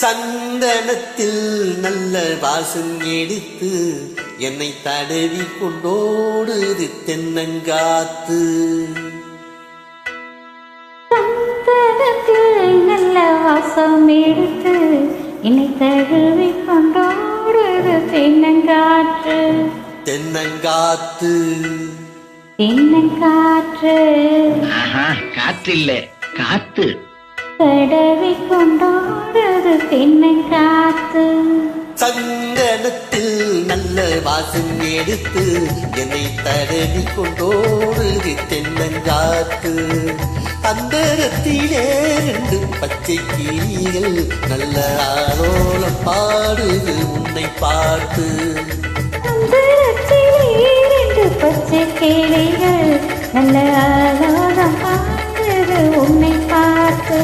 சந்தனத்தில் நல்ல வாசம் எடுத்து என்னை தடவி கொண்டோடுது தென்னங்காத்து. சந்தனத்தில் நல்ல வாசம் எடுத்து என்னை தடவி கொண்டோடுது தென்னங்காற்று. தென்னங்காத்து தென்னங்காற்று காற்று இல்ல காத்து. தடவி கொண்டோடுது தென்னங்காத்து. சந்தனத்தில் நல்ல வாசம் எடுத்து என்னை தடவி கொண்டோடுது தென்னங்காத்து. அந்தரத்திலே 2 பச்சை கிளிகள் நல்ல ஆலோலம் பாடுது உன்னை பார்த்து. பச்சை கிளிகள் நல்ல ஆலோலம் பாடுது உன்னை பார்த்து.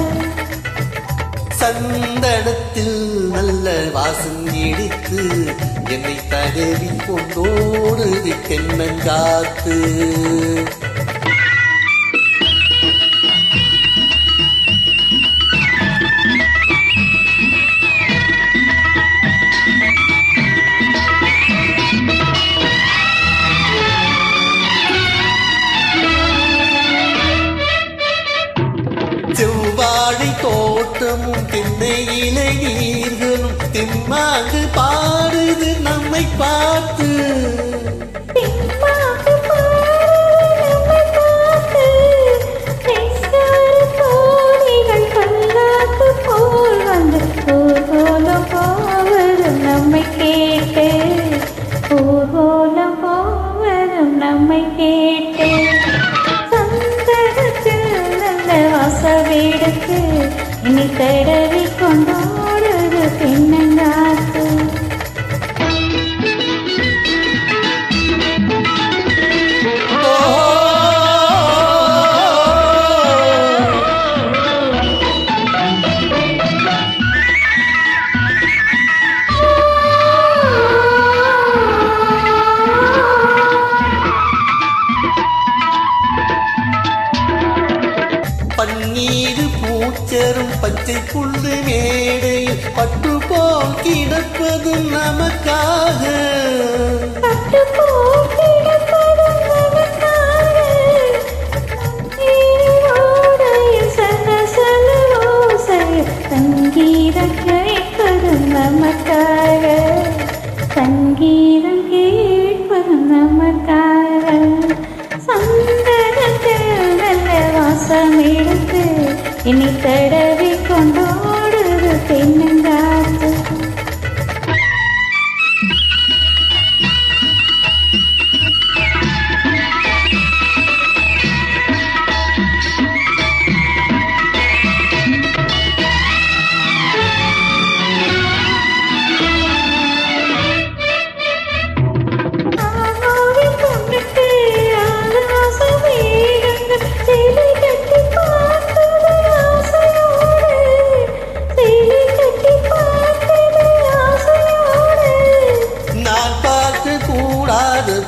சந்தனத்தில் நல்ல வாசம் எடுத்து என்னை தடவி கொண்டோடுது தென்னங்காத்து. செவ்வாழை தோட்டமும் தென்னை இலை நீர்களும் தெம்மாங்கு பாடுது நம்மை பார்த்து. நம்மை கேட்டு ஊர்வலம் போவதும் நம்மை கேட்டு. வாசவேடுக்கு இனி தடவி கொண்டோடுது தென்னங்காத்து. பன்னீர் பூச்சரும் பச்சை புல்லு மேடையில் பட்டு போல் கிடப்பது நமக்காக. சங்கீதம் கேட்பது நமக்காக. சங்கீதம் கேட்பது நமக்காக. சந்தனத்தில் நல்ல வாசம் எடுத்து என்னை தடவி கொண்டோடுது தென்னங்காத்து.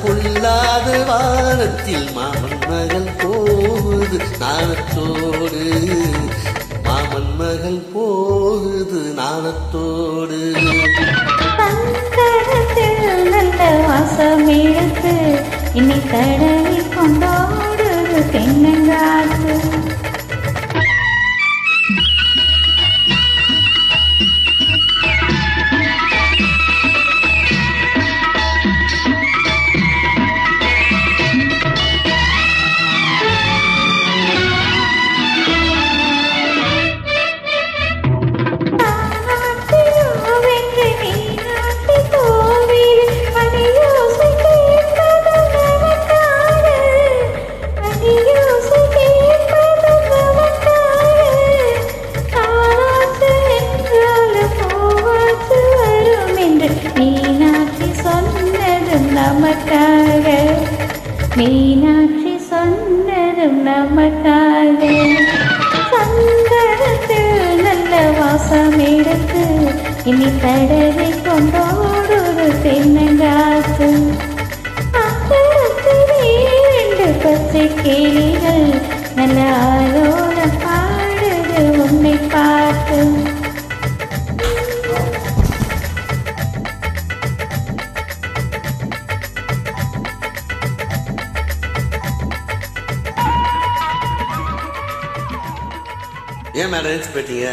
பொல்லாத வானத்தில் மாமன் மகள் போகுது நாணத்தோடு. மாமன் மகள் போகுது நாணத்தோடு. சந்தனத்தில் நல்ல வாசம் எடுத்து என்னை தடவி கொண்டோடுது தென்னங்காத்து. நமக்காக மீனாட்சி சொன்னதும் நமக்காக. சந்தனத்தில் நல்ல வாசம் எடுத்து இனி தடவி கொண்டோடுது தென்னங்காத்து. அந்தரத்திலே 2 பச்சை கிளிகள் நல்ல ஆலோலம் ஏன் மேடம் நினைச்சு போயிட்டீங்க?